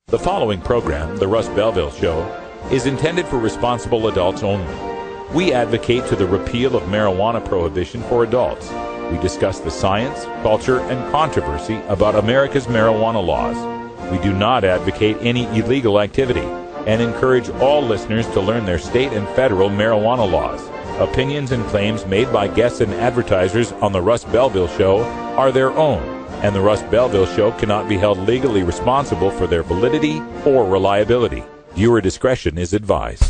The following program, The Russ Belville Show, is intended for responsible adults only. We advocate to the repeal of marijuana prohibition for adults. We discuss the science, culture, and controversy about America's marijuana laws. We do not advocate any illegal activity and encourage all listeners to learn their state and federal marijuana laws. Opinions and claims made by guests and advertisers on The Russ Belville Show are their own, and The Russ Belville Show cannot be held legally responsible for their validity or reliability. Viewer discretion is advised.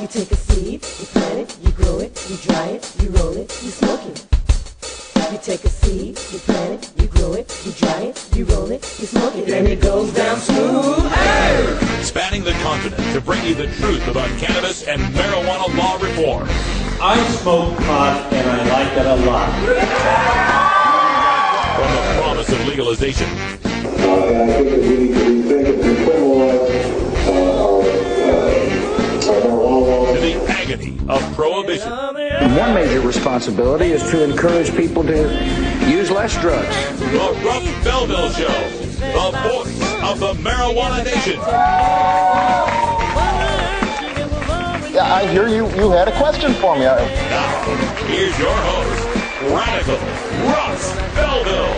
You take a seed, you plant it, you grow it, you dry it, you roll it, you smoke it. You take a seed, you plant it, you grow it, you dry it, you roll it, you smoke it, and it goes down smooth. Hey! Spanning the continent to bring you the truth about cannabis and marijuana law reform. I smoke pot and I like it a lot. From the promise of legalization And I think that we need to rethink and decriminalize our marijuana laws. to the agony of prohibition. One major responsibility is to encourage people to use less drugs. The Russ Belville Show, the voice of the marijuana nation. Yeah, I hear you had a question for me. Now, here's your host, Radical Russ Belville.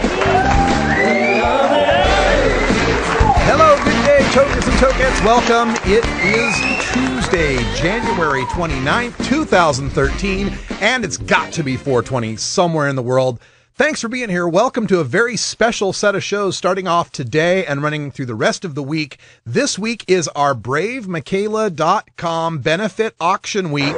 Hello, good day, tokens and tokettes. Welcome. It is Tuesday, January 29th, 2013, and it's got to be 420 somewhere in the world. Thanks for being here. Welcome to a very special set of shows starting off today and running through the rest of the week. This week is our BraveMykayla.com benefit auction week.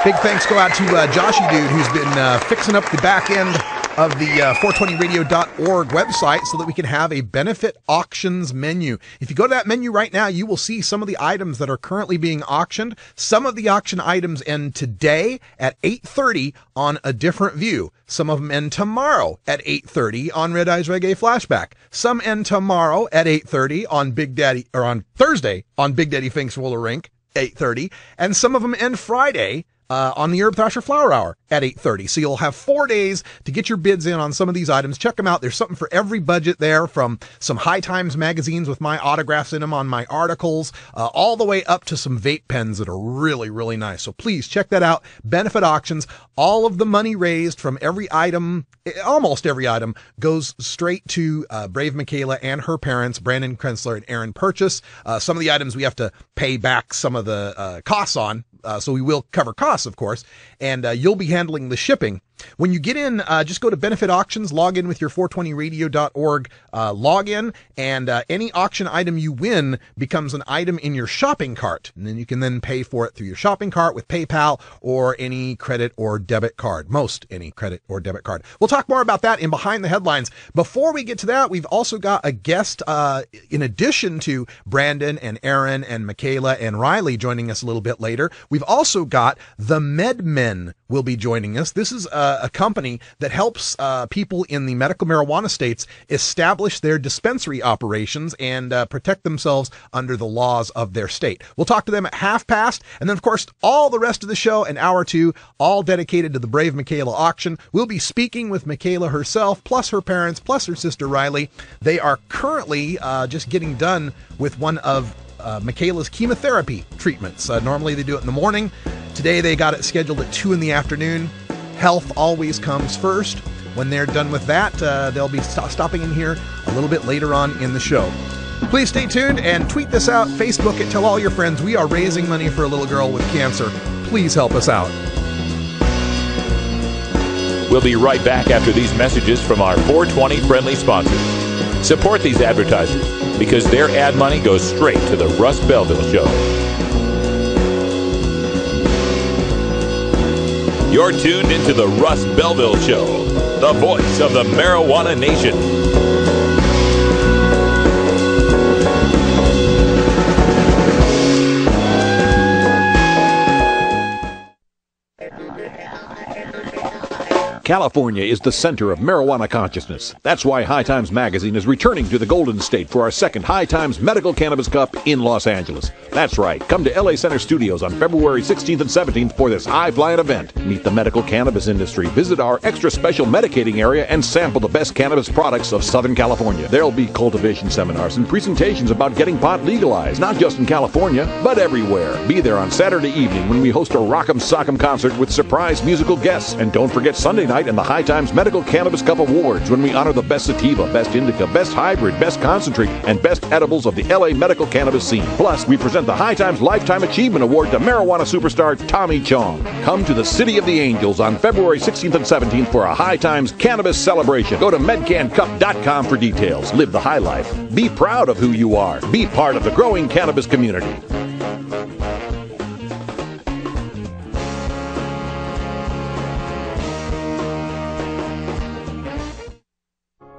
Big thanks go out to Joshy Dude, who's been fixing up the back end of the 420radio.org website so that we can have a benefit auctions menu. If you go to that menu right now, you will see some of the items that are currently being auctioned. Some of the auction items end today at 8:30 on A Different View. Some of them end tomorrow at 8:30 on Red Eyes Reggae Flashback. Some end tomorrow at 8:30 on Big Daddy, or on Thursday on Big Daddy Thinks Fuller Rink, 8:30. And some of them end Friday on the Herb Thrasher Flower Hour at 8:30. So you'll have 4 days to get your bids in on some of these items. Check them out. There's something for every budget there, from some High Times magazines with my autographs in them on my articles, all the way up to some vape pens that are really, really nice. So please check that out. Benefit auctions. All of the money raised from every item, almost every item, goes straight to Brave Mykayla and her parents, Brandon Krensler and Aaron Purchase. Some of the items we have to pay back some of the costs on. So we will cover costs, of course, and you'll be handling the shipping. When you get in, just go to Benefit Auctions, log in with your 420radio.org login, and any auction item you win becomes an item in your shopping cart. And then you can then pay for it through your shopping cart with PayPal or any credit or debit card. Most any credit or debit card. We'll talk more about that in Behind the Headlines. Before we get to that, we've also got a guest, in addition to Brandon and Aaron and Mykayla and Riley joining us a little bit later. We've also got the MedMen will be joining us. This is a company that helps people in the medical marijuana states establish their dispensary operations and protect themselves under the laws of their state. We'll talk to them at 1:30, and then, of course, all the rest of the show, an hour or two, all dedicated to the Brave Mykayla auction. We'll be speaking with Mykayla herself, plus her parents, plus her sister Riley. They are currently just getting done with one of Mykayla's chemotherapy treatments. Normally they do it in the morning. Today they got it scheduled at 2 in the afternoon. Health always comes first. When they're done with that, they'll be stopping in here a little bit later on in the show. Please stay tuned and tweet this out, Facebook it, tell all your friends. We are raising money for a little girl with cancer. Please help us out. We'll be right back after these messages from our 420 friendly sponsors. Support these advertisers because their ad money goes straight to the Russ Belville Show. You're tuned into the Russ Belville Show, the voice of the marijuana nation. California is the center of marijuana consciousness. That's why High Times Magazine is returning to the Golden State for our second High Times Medical Cannabis Cup in Los Angeles. That's right. Come to LA Center Studios on February 16th and 17th for this high-flying event. Meet the medical cannabis industry, visit our extra special medicating area, and sample the best cannabis products of Southern California. There'll be cultivation seminars and presentations about getting pot legalized, not just in California, but everywhere. Be there on Saturday evening when we host a Rock'em Sock'em concert with surprise musical guests. And don't forget Sunday night and the High Times Medical Cannabis Cup Awards when we honor the best sativa, best indica, best hybrid, best concentrate, and best edibles of the LA medical cannabis scene. Plus, we present the High Times Lifetime Achievement Award to marijuana superstar Tommy Chong. Come to the City of the Angels on February 16th and 17th for a High Times cannabis celebration. Go to medcancup.com for details. Live the high life. Be proud of who you are. Be part of the growing cannabis community.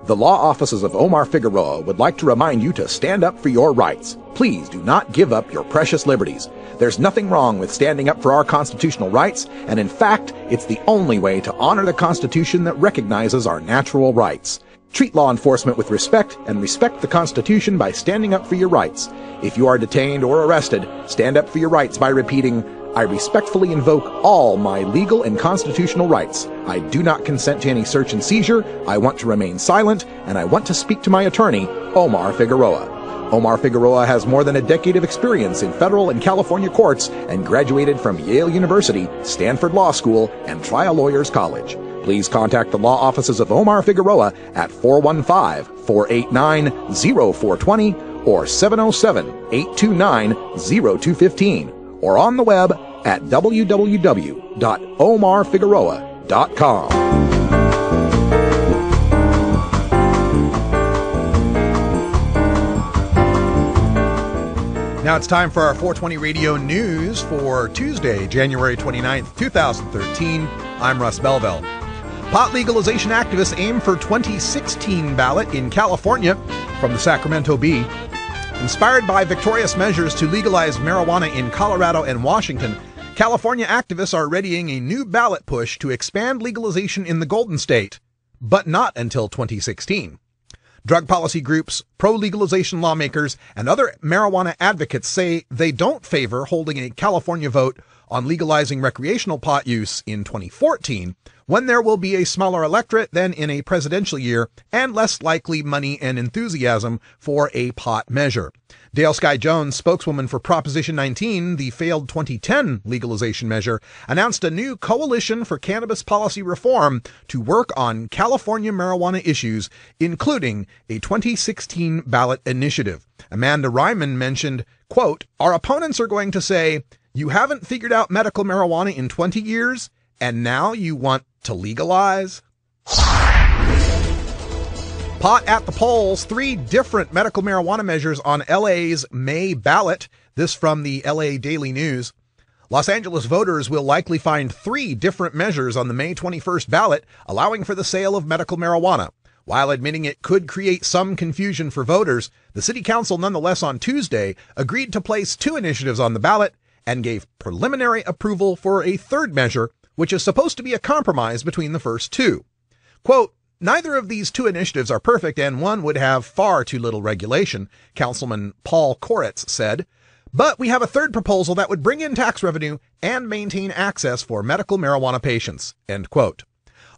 The law offices of Omar Figueroa would like to remind you to stand up for your rights. Please do not give up your precious liberties. There's nothing wrong with standing up for our constitutional rights, and in fact, it's the only way to honor the Constitution that recognizes our natural rights. Treat law enforcement with respect and respect the Constitution by standing up for your rights. If you are detained or arrested, stand up for your rights by repeating, "I respectfully invoke all my legal and constitutional rights. I do not consent to any search and seizure. I want to remain silent, and I want to speak to my attorney, Omar Figueroa." Omar Figueroa has more than a decade of experience in federal and California courts and graduated from Yale University, Stanford Law School, and Trial Lawyers College. Please contact the law offices of Omar Figueroa at 415-489-0420 or 707-829-0215. or on the web at www.omarfigueroa.com. Now it's time for our 420 Radio News for Tuesday, January 29th, 2013. I'm Russ Belville. Pot legalization activists aim for 2016 ballot in California from the Sacramento Bee. Inspired by victorious measures to legalize marijuana in Colorado and Washington, California activists are readying a new ballot push to expand legalization in the Golden State, but not until 2016. Drug policy groups, pro-legalization lawmakers, and other marijuana advocates say they don't favor holding a California vote on legalizing recreational pot use in 2014, when there will be a smaller electorate than in a presidential year and less likely money and enthusiasm for a pot measure. Dale Sky Jones, spokeswoman for Proposition 19, the failed 2010 legalization measure, announced a new coalition for cannabis policy reform to work on California marijuana issues, including a 2016 ballot initiative. Amanda Ryman mentioned, quote, "Our opponents are going to say, you haven't figured out medical marijuana in 20 years, and now you want to legalize?" Pot at the polls, 3 different medical marijuana measures on LA's May ballot. This from the LA Daily News. Los Angeles voters will likely find 3 different measures on the May 21st ballot allowing for the sale of medical marijuana. While admitting it could create some confusion for voters, the city council nonetheless on Tuesday agreed to place 2 initiatives on the ballot and gave preliminary approval for a third measure, which is supposed to be a compromise between the first 2. Quote, "Neither of these 2 initiatives are perfect, and one would have far too little regulation," Councilman Paul Koretz said. "But we have a third proposal that would bring in tax revenue and maintain access for medical marijuana patients." End quote.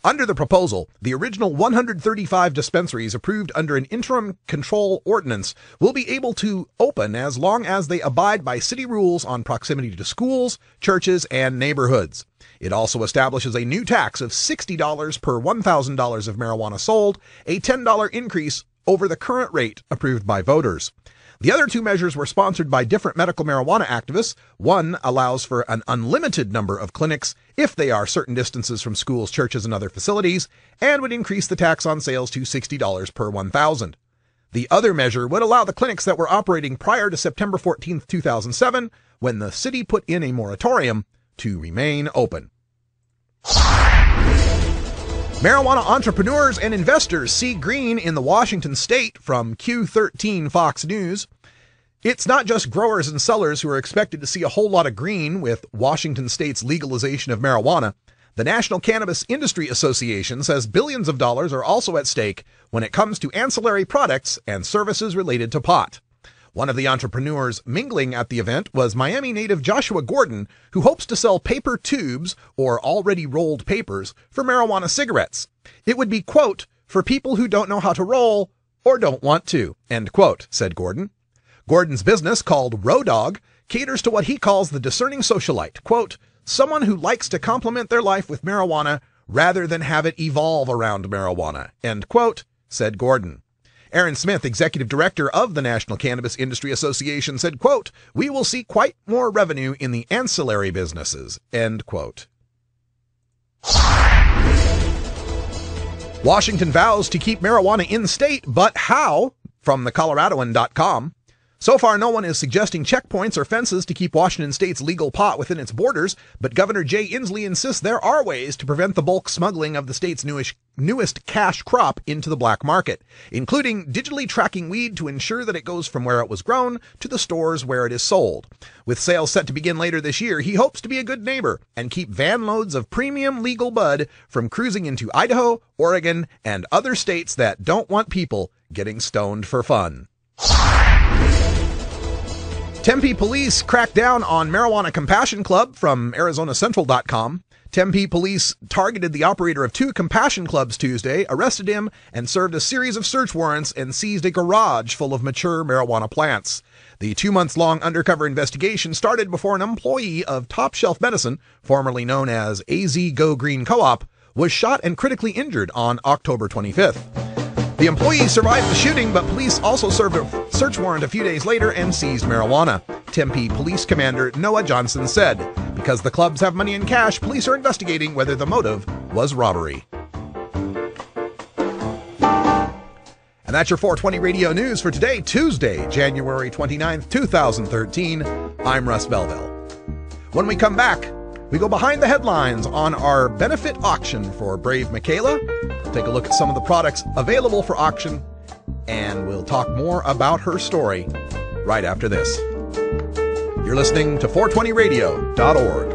Under the proposal, the original 135 dispensaries approved under an interim control ordinance will be able to open as long as they abide by city rules on proximity to schools, churches, and neighborhoods. It also establishes a new tax of $60 per $1,000 of marijuana sold, a $10 increase over the current rate approved by voters. The other 2 measures were sponsored by different medical marijuana activists. One allows for an unlimited number of clinics if they are certain distances from schools, churches, and other facilities, and would increase the tax on sales to $60 per 1,000. The other measure would allow the clinics that were operating prior to September 14th, 2007, when the city put in a moratorium, to remain open. Marijuana entrepreneurs and investors see green in the Washington state from Q13 Fox News. It's not just growers and sellers who are expected to see a whole lot of green with Washington state's legalization of marijuana. The National Cannabis Industry Association says billions of dollars are also at stake when it comes to ancillary products and services related to pot. One of the entrepreneurs mingling at the event was Miami native Joshua Gordon, who hopes to sell paper tubes, or already rolled papers, for marijuana cigarettes. It would be, quote, for people who don't know how to roll or don't want to, end quote, said Gordon. Gordon's business, called Row Dog, caters to what he calls the discerning socialite, quote, someone who likes to complement their life with marijuana rather than have it evolve around marijuana, end quote, said Gordon. Aaron Smith, executive director of the National Cannabis Industry Association, said, quote, we will see quite more revenue in the ancillary businesses, end quote. Washington vows to keep marijuana in state, but how? From thecoloradoan.com. So far, no one is suggesting checkpoints or fences to keep Washington state's legal pot within its borders, but Governor Jay Inslee insists there are ways to prevent the bulk smuggling of the state's newest cash crop into the black market, including digitally tracking weed to ensure that it goes from where it was grown to the stores where it is sold. With sales set to begin later this year, he hopes to be a good neighbor and keep van loads of premium legal bud from cruising into Idaho, Oregon, and other states that don't want people getting stoned for fun. Tempe police cracked down on Marijuana Compassion Club from ArizonaCentral.com. Tempe police targeted the operator of 2 compassion clubs Tuesday, arrested him, and served a series of search warrants and seized a garage full of mature marijuana plants. The 2-month-long undercover investigation started before an employee of Top Shelf Medicine, formerly known as AZ Go Green Co-op, was shot and critically injured on October 25th. The employee survived the shooting, but police also served a search warrant a few days later and seized marijuana. Tempe Police Commander Noah Johnson said, because the clubs have money and cash, police are investigating whether the motive was robbery. And that's your 420 Radio News for today, Tuesday, January 29th, 2013. I'm Russ Belville. When we come back, we go behind the headlines on our benefit auction for Brave Mykayla. We'll take a look at some of the products available for auction, and we'll talk more about her story right after this. You're listening to 420radio.org.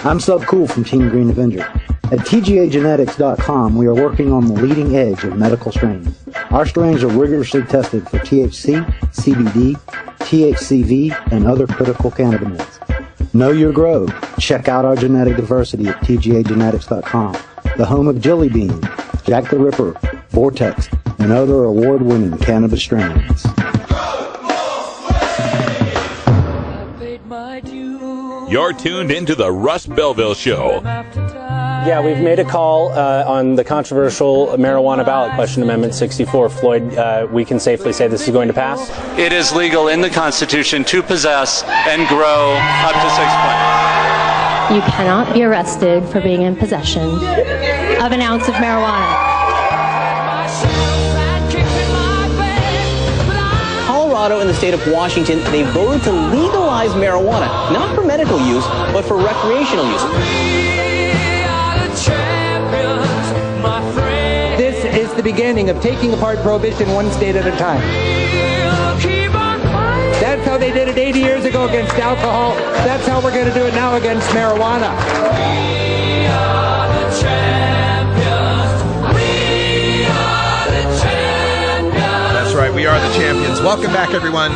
I'm Sub Cool from Team Green Avenger. At TGAgenetics.com, we are working on the leading edge of medical strains. Our strains are rigorously tested for THC, CBD, THCV, and other critical cannabinoids. Know your grow. Check out our genetic diversity at TGAgenetics.com, the home of Jelly Bean, Jack the Ripper, Vortex, and other award-winning cannabis strains. You're tuned into the Russ Belville Show. Yeah, we've made a call on the controversial marijuana ballot question, Amendment 64. Floyd, we can safely say this is going to pass? It is legal in the Constitution to possess and grow up to 6 plants. You cannot be arrested for being in possession of an ounce of marijuana. Colorado and the state of Washington, they voted to legalize marijuana, not for medical use, but for recreational use. This is the beginning of taking apart prohibition one state at a time. That's how they did it 80 years ago against alcohol. That's how we're going to do it now against marijuana. We are the champions. We are the champions. That's right, we are the champions. Welcome back, everyone.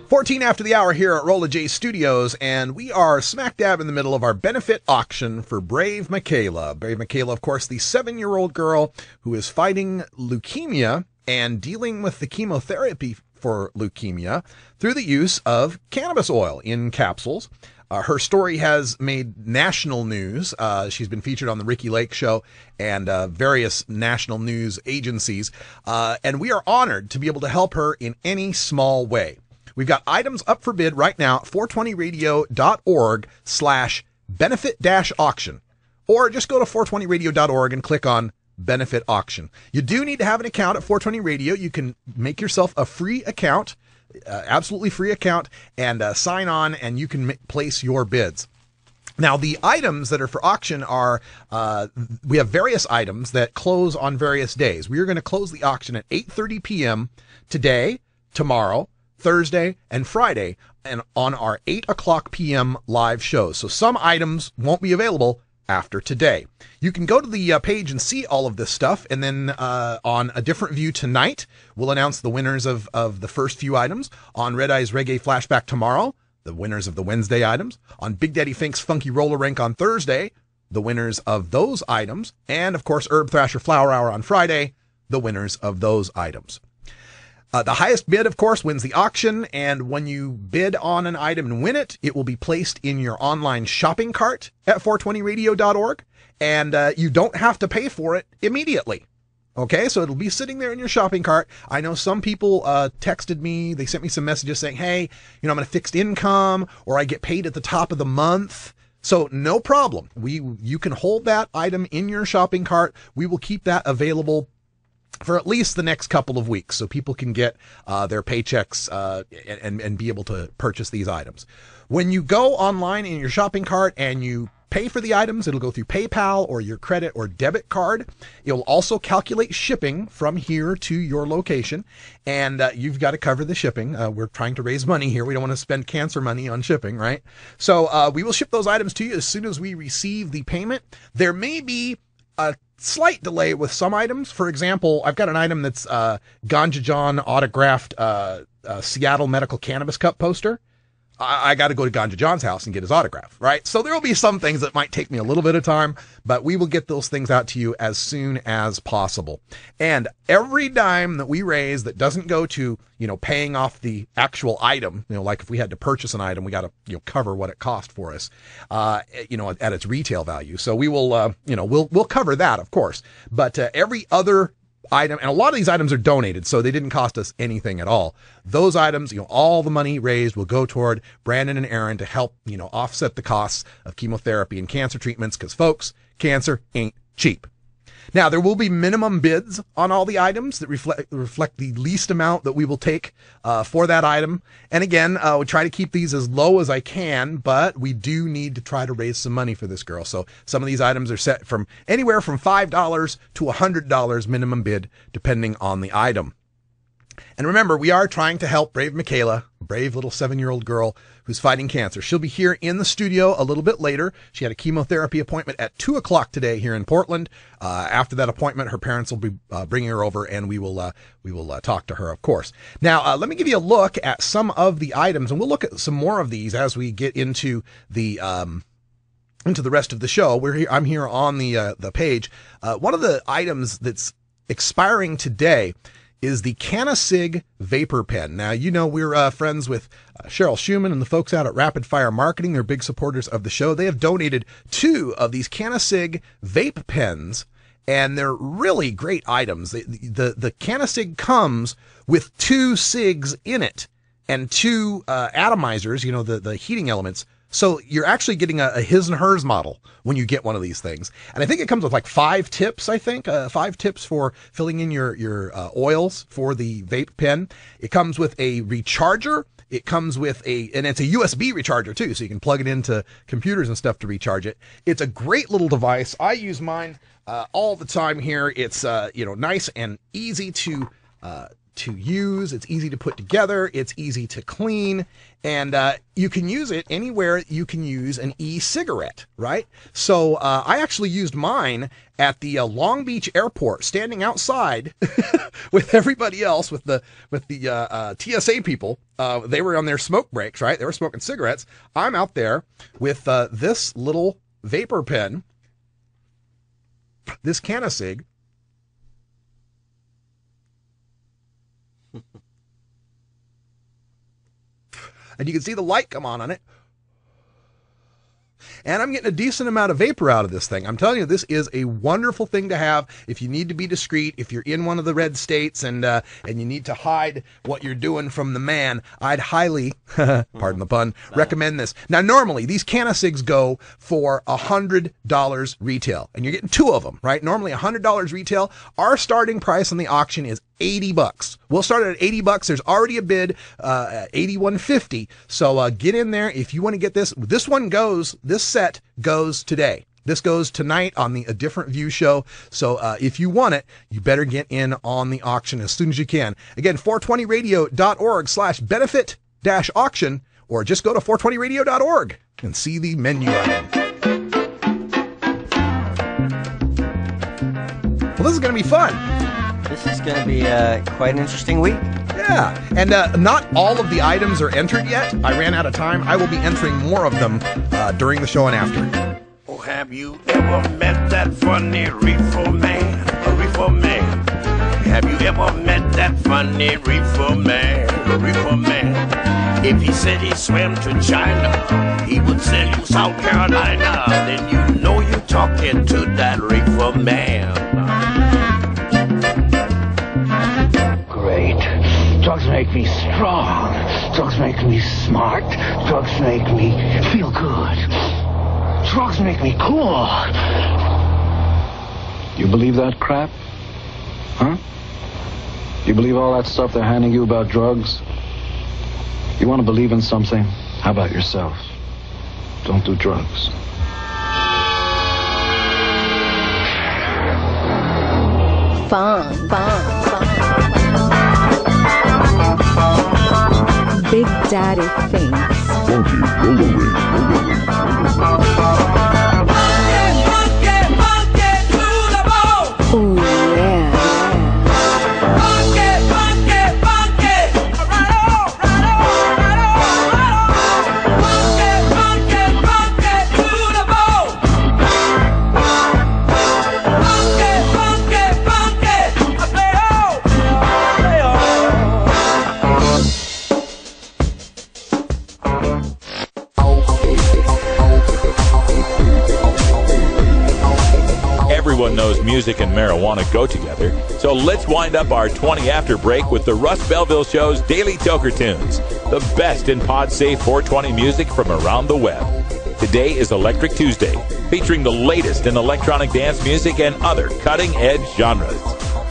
14 after the hour here at Rolla J Studios, and we are smack dab in the middle of our benefit auction for Brave Mykayla. Brave Mykayla, of course, the 7-year-old girl who is fighting leukemia and dealing with the chemotherapy for leukemia through the use of cannabis oil in capsules. Her story has made national news. She's been featured on the Ricky Lake Show and various national news agencies. And we are honored to be able to help her in any small way. We've got items up for bid right now at 420radio.org/benefit-auction. Or just go to 420radio.org and click on benefit auction. You do need to have an account at 420 Radio. You can make yourself a free account absolutely free account, and sign on, and you can place your bids. Now, the items that are for auction are, we have various items that close on various days. We are going to close the auction at 8:30 p.m. today, tomorrow, Thursday, and Friday, and on our 8 o'clock p.m. live shows. So some items won't be available after today. You can go to the page and see all of this stuff, and then on a different view tonight, we'll announce the winners of the first few items. On Red Eye's Reggae Flashback tomorrow, the winners of the Wednesday items. On Big Daddy Fink's Funky Roller Rink on Thursday, the winners of those items. And, of course, Herb Thrasher Flower Hour on Friday, the winners of those items. The highest bid, of course, wins the auction, and when you bid on an item and win it, it will be placed in your online shopping cart at 420radio.org, and you don't have to pay for it immediately. Okay, so it'll be sitting there in your shopping cart. I know some people texted me, they sent me some messages saying, hey, I'm on a fixed income, or I get paid at the top of the month. So no problem. You can hold that item in your shopping cart. We will keep that available for at least the next couple of weeks, so people can get their paychecks and be able to purchase these items. When you go online in your shopping cart and you pay for the items, it'll go through PayPal or your credit or debit card. It'll also calculate shipping from here to your location, and you've got to cover the shipping. We're trying to raise money here. We don't want to spend cancer money on shipping, right? So we will ship those items to you as soon as we receive the payment. There may be a slight delay with some items. For example, I've got an item that's Ganja John autographed Seattle Medical Cannabis Cup poster. I got to go to Ganja John's house and get his autograph, right? So there will be some things that might take me a little bit of time, but we will get those things out to you as soon as possible. And every dime that we raise that doesn't go to, paying off the actual item, like if we had to purchase an item, we got to, cover what it cost for us, at its retail value. So we will, we'll cover that, of course, but every other item, and a lot of these items are donated, so they didn't cost us anything at all. Those items, all the money raised will go toward Brandon and Aaron to help, offset the costs of chemotherapy and cancer treatments, because folks, cancer ain't cheap. Now, there will be minimum bids on all the items that reflect the least amount that we will take for that item. And again, we try to keep these as low as I can, but we do need to try to raise some money for this girl. So some of these items are set from anywhere from $5 to $100 minimum bid, depending on the item. And remember, we are trying to help Brave Mykayla, a brave little 7-year-old girl who's fighting cancer. She'll be here in the studio a little bit later. She had a chemotherapy appointment at 2 o'clock today here in Portland. After that appointment, her parents will be bringing her over, and we will talk to her, of course. Now, let me give you a look at some of the items, and we'll look at some more of these as we get into the rest of the show. I'm here on the page. One of the items that's expiring today is the Canna-Sig Vapor Pen. Now, we're friends with Cheryl Schumann and the folks out at Rapid Fire Marketing. They're big supporters of the show. They have donated 2 of these Canna-Sig vape pens, and they're really great items. The Canna-Sig comes with 2 cigs in it and 2 atomizers, the heating elements. So you're actually getting a his and hers model when you get one of these things. And I think it comes with like 5 tips, 5 tips for filling in your oils for the vape pen. It comes with a recharger. It comes with and it's a USB recharger too, so you can plug it into computers and stuff to recharge it. It's a great little device. I use mine all the time here. It's nice and easy to use. It's easy to put together. It's easy to clean, and you can use it anywhere you can use an e-cigarette, right? So I actually used mine at the Long Beach airport, standing outside with everybody else, with the TSA people. They were on their smoke breaks, right? They were smoking cigarettes. I'm out there with this little vapor pen, this Canna-Sig. And you can see the light come on it. And I'm getting a decent amount of vapor out of this thing. I'm telling you, this is a wonderful thing to have if you need to be discreet, if you're in one of the red states and you need to hide what you're doing from the man. I'd highly, pardon the pun, recommend this. Now, normally, these Canna-Cigs go for $100 retail, and you're getting 2 of them, right? Normally $100 retail. Our starting price on the auction is $80. We'll start it at $80. There's already a bid, $81.50. So get in there if you want to get this. This set goes today. This goes tonight on A Different View show. So if you want it, you better get in on the auction as soon as you can. Again, 420radio.org/benefit-auction, or just go to 420radio.org and see the menu item. Well, this is going to be fun. This is going to be quite an interesting week. Yeah, and not all of the items are entered yet. I ran out of time. I will be entering more of them during the show and after. Oh, have you ever met that funny reefer man? A reefer man. Have you ever met that funny reefer man? A reefer man. If he said he swam to China, he would sell you South Carolina. Then you know you're talking to that reefer man. Great. Drugs make me strong. Drugs make me smart. Drugs make me feel good. Drugs make me cool. You believe that crap? Huh? You believe all that stuff they're handing you about drugs? You want to believe in something? How about yourself? Don't do drugs. Fun. Big Daddy thinks. Ooh, yeah. Everyone knows music and marijuana go together, so let's wind up our 20 after break with the Russ Belville Show's Daily Toker Tunes, the best in pod-safe 420 music from around the web. Today is Electric Tuesday, featuring the latest in electronic dance music and other cutting-edge genres.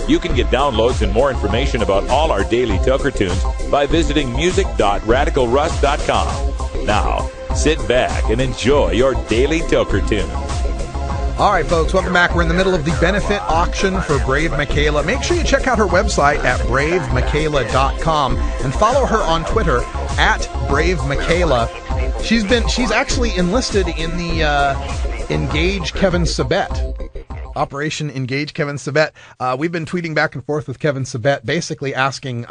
You can get downloads and more information about all our Daily Toker Tunes by visiting music.radicalruss.com. Now, sit back and enjoy your Daily Toker Tunes. All right, folks, welcome back. We're in the middle of the benefit auction for Brave Mykayla. Make sure you check out her website at bravemykayla.com and follow her on Twitter at Brave Mykayla. She's actually enlisted in the Engage Kevin Sabet. Operation Engage Kevin Sabet. We've been tweeting back and forth with Kevin Sabet, basically asking,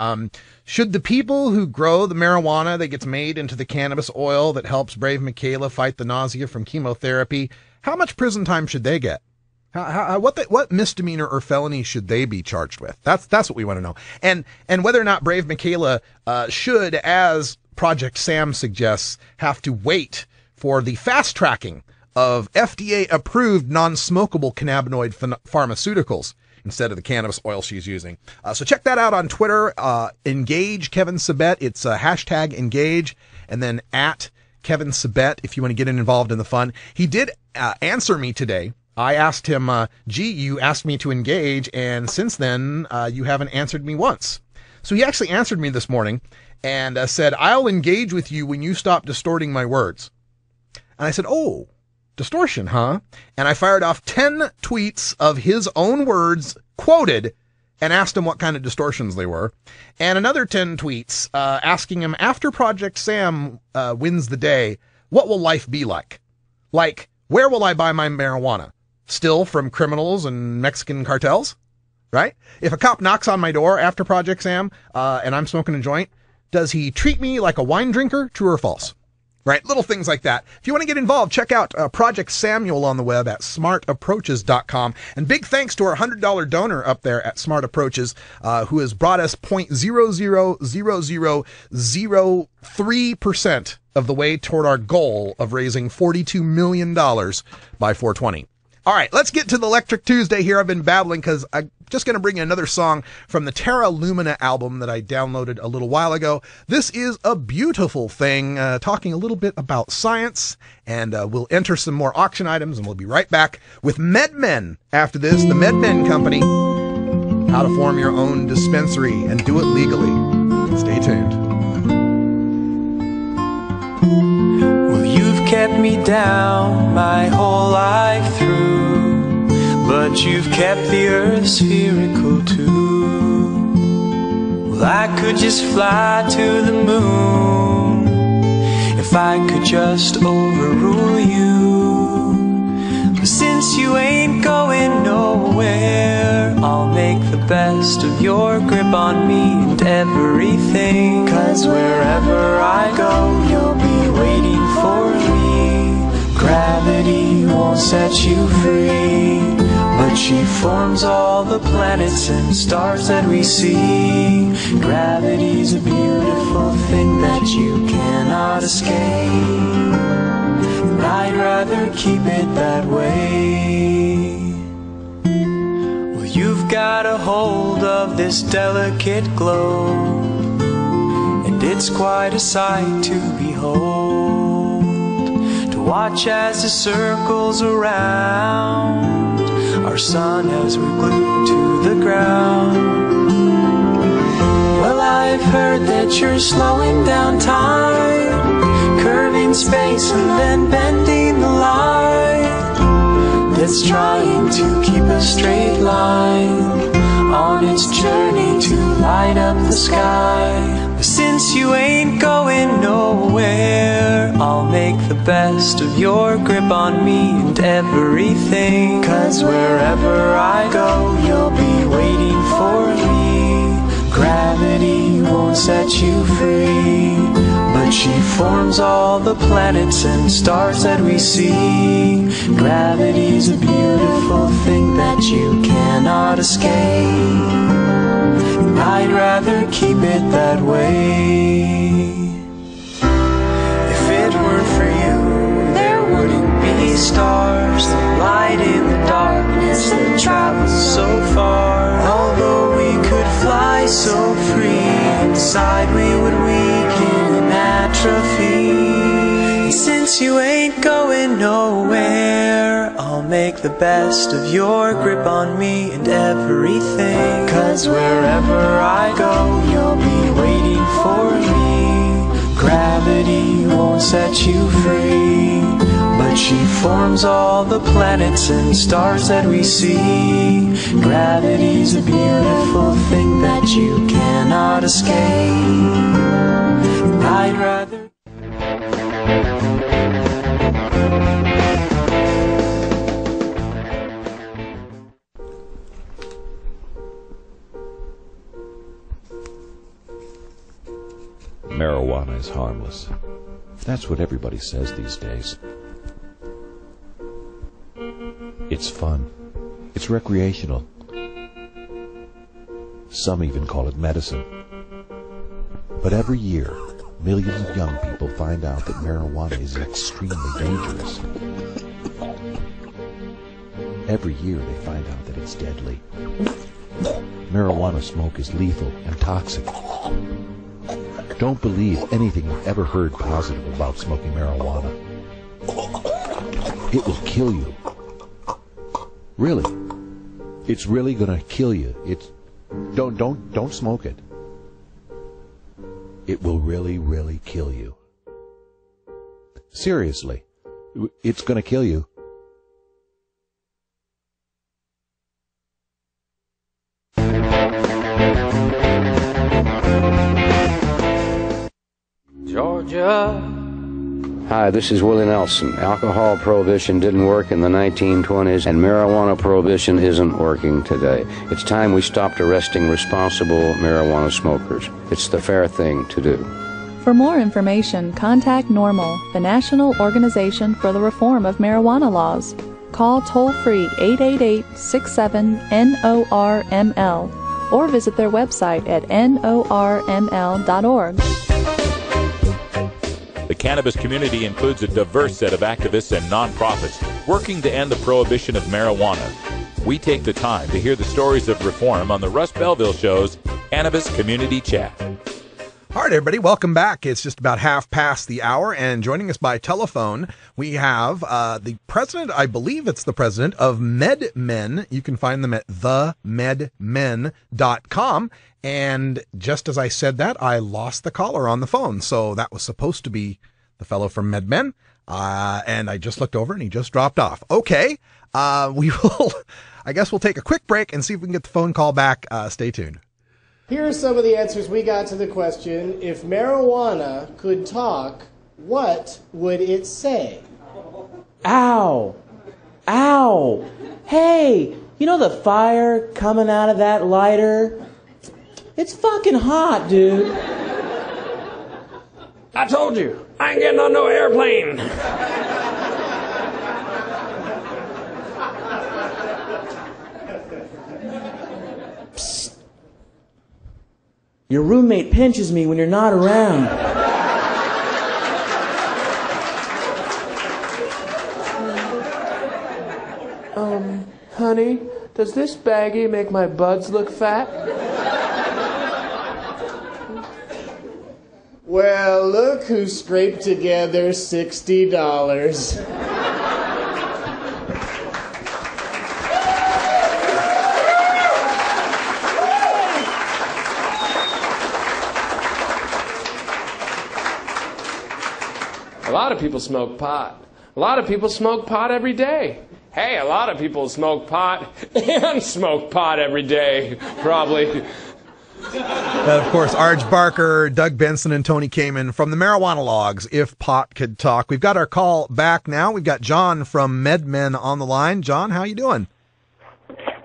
should the people who grow the marijuana that gets made into the cannabis oil that helps Brave Mykayla fight the nausea from chemotherapy, how much prison time should they get? What misdemeanor or felony should they be charged with? That's what we want to know. And whether or not Brave Mykayla should, as Project Sam suggests, have to wait for the fast tracking of FDA-approved non-smokable cannabinoid pharmaceuticals instead of the cannabis oil she's using. So check that out on Twitter. Engage Kevin Sabet. It's hashtag Engage, and then at Kevin Sabet if you want to get involved in the fun. He did answer me today. I asked him, you asked me to engage, and since then, you haven't answered me once. So he actually answered me this morning and said, I'll engage with you when you stop distorting my words. And I said, oh, distortion, huh? And I fired off 10 tweets of his own words quoted and asked him what kind of distortions they were. And another 10 tweets asking him, after Project Sam wins the day, what will life be like? Like, where will I buy my marijuana? Still from criminals and Mexican cartels? Right? If a cop knocks on my door after Project Sam and I'm smoking a joint, does he treat me like a wine drinker? True or false? Right, little things like that. If you want to get involved, check out Project Samuel on the web at smartapproaches.com. And big thanks to our $100 donor up there at Smart Approaches, who has brought us 0.00003% of the way toward our goal of raising $42 million by 420. All right, let's get to the Electric Tuesday here. I've been babbling because I'm just going to bring you another song from the Terra Lumina album that I downloaded a little while ago. This is a beautiful thing, talking a little bit about science, and we'll enter some more auction items, and we'll be right back with MedMen after this, the MedMen Company, how to form your own dispensary and do it legally. Stay tuned. Well, you've kept me down my whole life through, but you've kept the earth spherical too. Well, I could just fly to the moon if I could just overrule you. But since you ain't going nowhere, I'll make the best of your grip on me and everything. 'Cause wherever I go, you'll be waiting for me. Gravity won't set you free, but she forms all the planets and stars that we see. Gravity's a beautiful thing that you cannot escape, and I'd rather keep it that way. Well, you've got a hold of this delicate globe, and it's quite a sight to behold. Watch as it circles around our sun as we're glued to the ground. Well, I've heard that you're slowing down time, curving space and then bending the light, that's trying to keep a straight line on its journey to light up the sky. But since you ain't going nowhere, I'll make the best of your grip on me and everything. 'Cause wherever I go, you'll be waiting for me. Gravity won't set you free, but she forms all the planets and stars that we see. Gravity's a beautiful thing that you cannot escape, and I'd rather keep it that way. If it weren't for you, there wouldn't be stars that light in the darkness and travel so far. Although we could fly so free, inside we would weaken and atrophy. And since you ain't going nowhere, I'll make the best of your grip on me and everything. 'Cause wherever I go, you'll be waiting for me. Gravity won't set you free, but she forms all the planets and stars that we see. Gravity's a beautiful thing that you cannot escape, and I'd rather... Marijuana is harmless. That's what everybody says these days. It's fun. It's recreational. Some even call it medicine. But every year, millions of young people find out that marijuana is extremely dangerous. Every year they find out that it's deadly. Marijuana smoke is lethal and toxic. Don't believe anything you've ever heard positive about smoking marijuana. It will kill you. Really. It's really gonna kill you. Don't smoke it. It will really, really kill you. Seriously. It's gonna kill you. Georgia. Hi, this is Willie Nelson. Alcohol prohibition didn't work in the 1920s, and marijuana prohibition isn't working today. It's time we stopped arresting responsible marijuana smokers. It's the fair thing to do. For more information, contact NORML, the National Organization for the Reform of Marijuana Laws. Call toll-free 888-67-NORML or visit their website at norml.org. The cannabis community includes a diverse set of activists and nonprofits working to end the prohibition of marijuana. We take the time to hear the stories of reform on the Russ Belville Show's Cannabis Community Chat. All right, everybody, welcome back. It's just about half past the hour, and joining us by telephone, we have the president, I believe it's the president of MedMen. You can find them at themedmen.com. And just as I said that, I lost the caller on the phone. So that was supposed to be the fellow from MedMen. And I just looked over and he just dropped off. Okay. We will, I guess we'll take a quick break and see if we can get the phone call back. Stay tuned. Here are some of the answers we got to the question, if marijuana could talk, what would it say? Ow! Ow! Hey, you know the fire coming out of that lighter? It's fucking hot, dude. I told you, I ain't getting on no airplane. Psst. Your roommate pinches me when you're not around. Honey, does this baggie make my buds look fat? Well, look who scraped together $60. A lot of people smoke pot. A lot of people smoke pot every day. Hey, a lot of people smoke pot and smoke pot every day, probably. And of course, Arj Barker, Doug Benson, and Tony Kamen from the Marijuana Logs, If Pot Could Talk. We've got our call back now. We've got John from MedMen on the line. John, how you doing?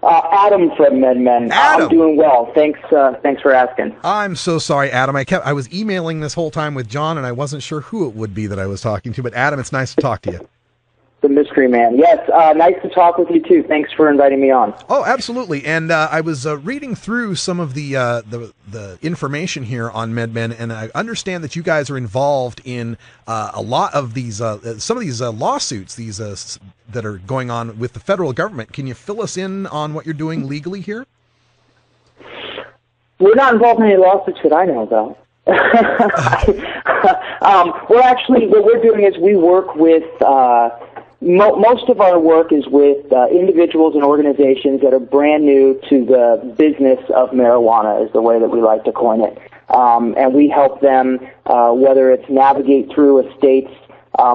Adam from MedMen. Adam. I'm doing well. Thanks for asking. I'm so sorry, Adam. I was emailing this whole time with John, and I wasn't sure who it would be that I was talking to. But Adam, it's nice to talk to you. The mystery man. Yes, nice to talk with you too. Thanks for inviting me on. Oh, absolutely. And I was reading through some of the information here on MedMen, and I understand that you guys are involved in a lot of these, some of these lawsuits, these that are going on with the federal government. Can you fill us in on what you're doing legally here? We're not involved in any lawsuits that I know about. Well, actually, what we're doing is we work with. Most of our work is with individuals and organizations that are brand new to the business of marijuana, is the way that we like to coin it. And we help them, whether it's navigate through a state's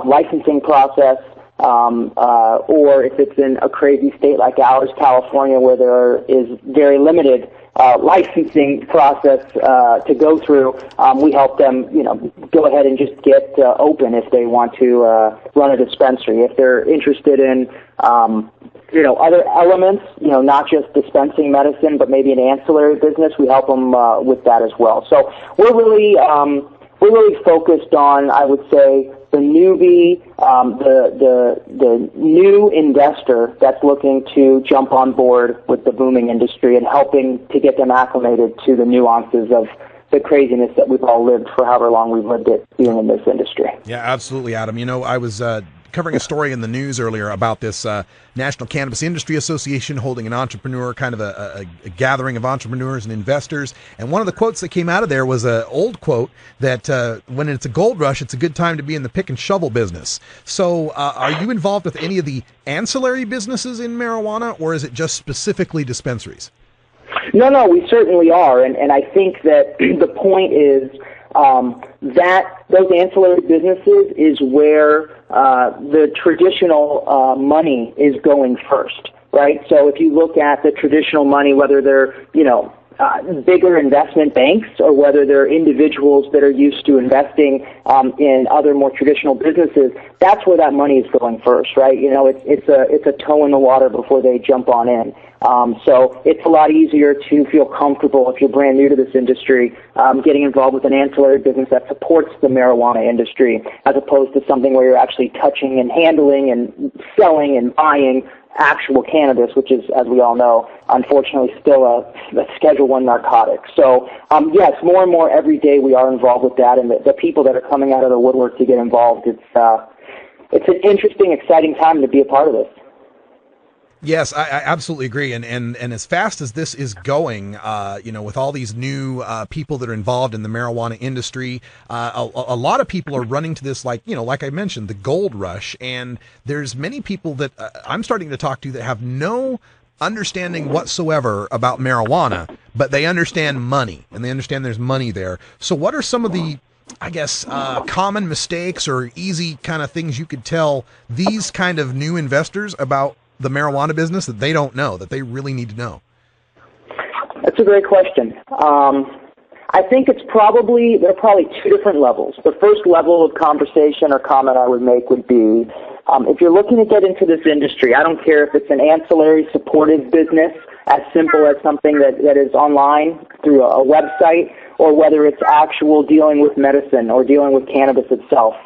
licensing process, or if it's in a crazy state like ours, California, where there is very limited licensing process to go through, we help them, go ahead and just get open if they want to run a dispensary. If they're interested in, other elements, not just dispensing medicine, but maybe an ancillary business, we help them with that as well. So we're really focused on, I would say, the newbie, the new investor that's looking to jump on board with the booming industry and helping to get them acclimated to the nuances of the craziness that we've all lived for however long we've lived it being in this industry. Yeah, absolutely, Adam. I was covering a story in the news earlier about this National Cannabis Industry Association holding an entrepreneur, kind of a gathering of entrepreneurs and investors. And one of the quotes that came out of there was an old quote that when it's a gold rush, it's a good time to be in the pick and shovel business. So are you involved with any of the ancillary businesses in marijuana, or is it just specifically dispensaries? No, we certainly are. And I think that the point is that those ancillary businesses is where the traditional money is going first, right? So if you look at the traditional money, whether they're, bigger investment banks or whether they're individuals that are used to investing in other more traditional businesses, that's where that money is going first, right? You know, it's a toe in the water before they jump on in. So it's a lot easier to feel comfortable if you're brand new to this industry, getting involved with an ancillary business that supports the marijuana industry, as opposed to something where you're actually touching and handling and selling and buying actual cannabis, which is, as we all know, unfortunately still a Schedule I narcotic. So, yes, more and more every day we are involved with that, and the people that are coming out of the woodwork to get involved, it's an interesting, exciting time to be a part of this. Yes, I absolutely agree. And as fast as this is going, with all these new people that are involved in the marijuana industry, a lot of people are running to this, like I mentioned, the gold rush. And there's many people that I'm starting to talk to that have no understanding whatsoever about marijuana, but they understand money, and they understand there's money there. So what are some of the, I guess, common mistakes or easy kind of things you could tell these kind of new investors about the marijuana business that they don't know, that they really need to know? That's a great question. I think there are probably two different levels. The first level of conversation or comment I would make would be, if you're looking to get into this industry, I don't care if it's an ancillary supportive business, as simple as something that is online through a website, or whether it's actual dealing with medicine or dealing with cannabis itself.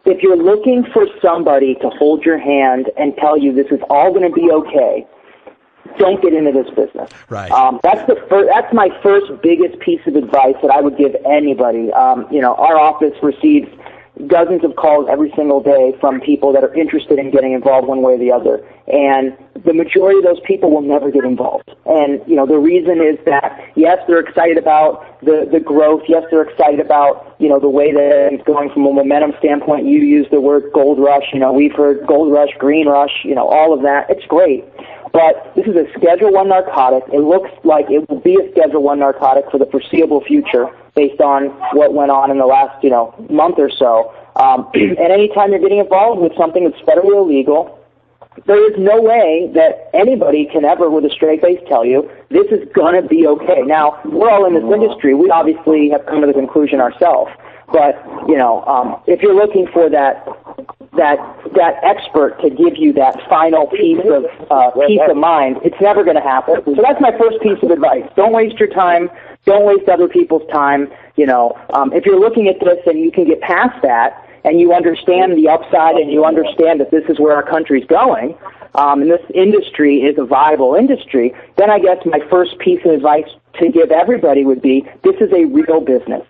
If you're looking for somebody to hold your hand and tell you this is all going to be okay, don't get into this business. Right. That's my first biggest piece of advice that I would give anybody. Our office receives dozens of calls every single day from people that are interested in getting involved one way or the other. And the majority of those people will never get involved. And, the reason is that, yes, they're excited about the growth. Yes, they're excited about, the way that it's going from a momentum standpoint. You use the word gold rush. We've heard gold rush, green rush, all of that. It's great. But this is a Schedule I narcotic. It looks like it will be a Schedule I narcotic for the foreseeable future based on what went on in the last, month or so. And anytime you're getting involved with something that's federally illegal, there is no way that anybody can ever, with a straight face, tell you this is going to be okay. Now, we're all in this industry. We obviously have come to the conclusion ourselves. But, if you're looking for that expert to give you that final piece of mind, it's never going to happen. So that's my first piece of advice. Don't waste your time. Don't waste other people's time. If you're looking at this and you can get past that, and you understand the upside, and you understand that this is where our country's going, and this industry is a viable industry, then I guess my first piece of advice to give everybody would be, this is a real business.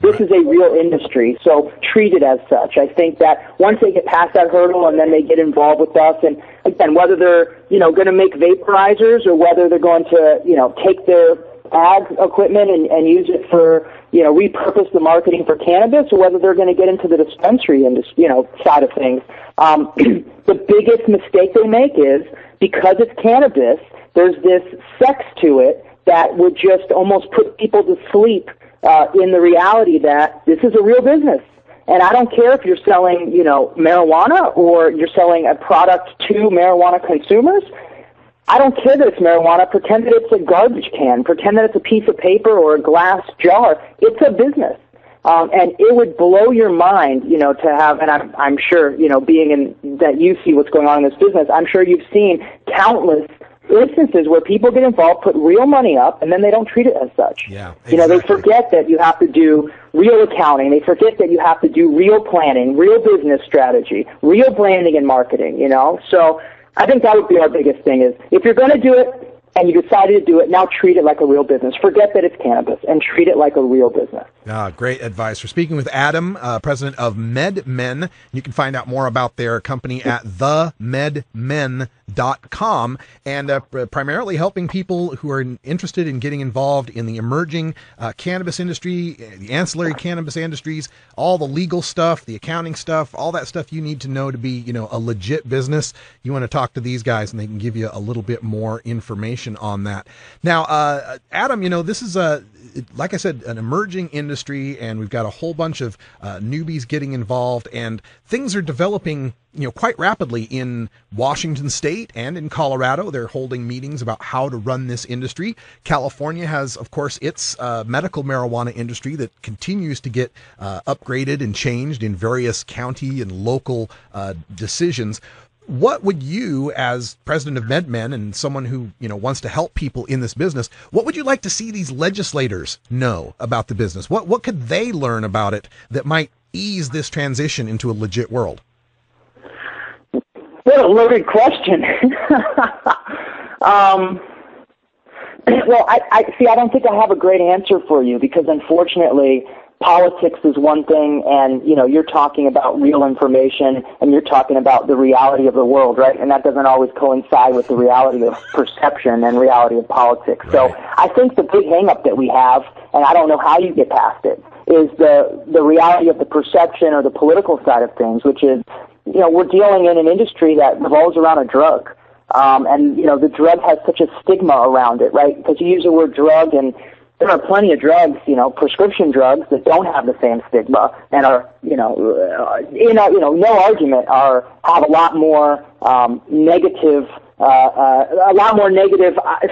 This is a real industry, so treat it as such. I think that once they get past that hurdle and then they get involved with us, and again, whether they're, going to make vaporizers or whether they're going to, take their ag equipment and use it for, repurpose the marketing for cannabis, or whether they're going to get into the dispensary industry, side of things. The biggest mistake they make is, because it's cannabis, there's this sex to it that would just almost put people to sleep in the reality that this is a real business. And I don't care if you're selling, marijuana or you're selling a product to marijuana consumers. I don't care that it's marijuana. Pretend that it's a garbage can. Pretend that it's a piece of paper or a glass jar. It's a business. And it would blow your mind, to have, and I'm sure, being in that you see what's going on in this business, I'm sure you've seen countless instances where people get involved, put real money up, and then they don't treat it as such. Yeah, exactly. They forget that you have to do real accounting. They forget that you have to do real planning, real business strategy, real branding and marketing, So I think that would be our biggest thing is, if you're going to do it and you decided to do it, now treat it like a real business. Forget that it's cannabis and treat it like a real business. Great advice. We're speaking with Adam, president of MedMen. You can find out more about their company at themedmen.com, and primarily helping people who are interested in getting involved in the emerging cannabis industry, the ancillary cannabis industries, all the legal stuff, the accounting stuff, all that stuff you need to know to be, a legit business. You want to talk to these guys, and they can give you a little bit more information on that. Now, Adam, this is like I said, an emerging industry, and we've got a whole bunch of newbies getting involved, and things are developing quite rapidly in Washington State and in Colorado. They're holding meetings about how to run this industry. California has, of course, its medical marijuana industry that continues to get upgraded and changed in various county and local decisions. What would you, as president of MedMen and someone who wants to help people in this business, what would you like to see these legislators know about the business? What could they learn about it that might ease this transition into a legit world? What a loaded question. Well, I don't think I have a great answer for you, because unfortunately, politics is one thing, and you're talking about real information, and you're talking about the reality of the world, right? And that doesn't always coincide with the reality of perception and reality of politics. So I think the big hang-up that we have, and I don't know how you get past it, is the reality of the perception or the political side of things, which is, we're dealing in an industry that revolves around a drug. And the drug has such a stigma around it, right? Because you use the word drug, and there are plenty of drugs, prescription drugs that don't have the same stigma and are, no argument, have a lot more negative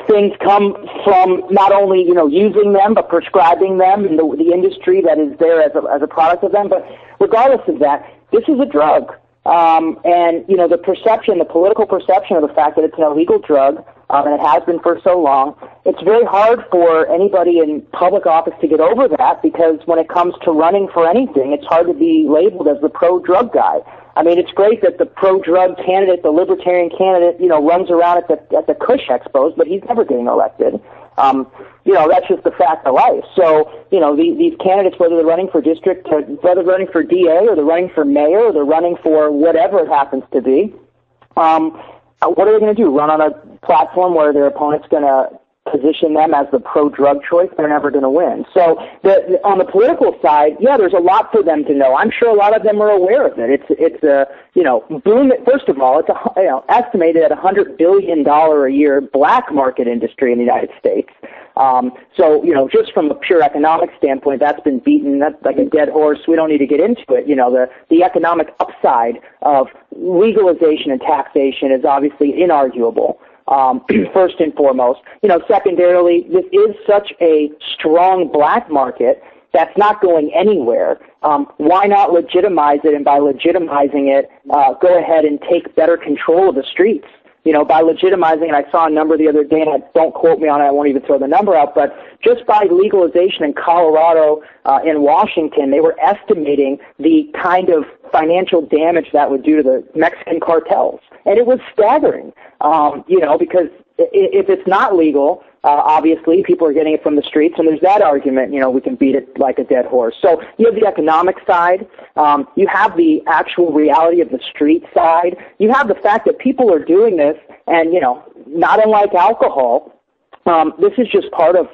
things come from not only using them but prescribing them and the industry that is there as a product of them. But regardless of that, this is a drug. And the perception, the political perception of the fact that it's an illegal drug, and it has been for so long, it's very hard for anybody in public office to get over that, because when it comes to running for anything, it's hard to be labeled as the pro-drug guy. I mean, it's great that the pro-drug candidate, the libertarian candidate, runs around at the Kush expos, but he's never getting elected. That's just the fact of life. So, these candidates, whether they're running for district, whether they're running for DA, or they're running for mayor, or they're running for whatever it happens to be, what are they going to do? Run on a platform where their opponent's going to position them as the pro-drug choice? They're never going to win. So on the political side, there's a lot for them to know. I'm sure a lot of them are aware of it. It's a boom. First of all, it's estimated at $100 billion a year black market industry in the United States. So just from a pure economic standpoint, that's been beaten. That's like a dead horse. We don't need to get into it. The economic upside of legalization and taxation is obviously inarguable. First and foremost. Secondarily, this is such a strong black market that's not going anywhere. Why not legitimize it, and by legitimizing it, go ahead and take better control of the streets? By legitimizing, and I saw a number the other day, and don't quote me on it, I won't even throw the number out, but just by legalization in Colorado and Washington, they were estimating the kind of financial damage that would do to the Mexican cartels. And it was staggering, because if it's not legal, obviously people are getting it from the streets, and there's that argument, we can beat it like a dead horse. So you have the economic side, you have the actual reality of the street side, you have the fact that people are doing this, and, not unlike alcohol, this is just part of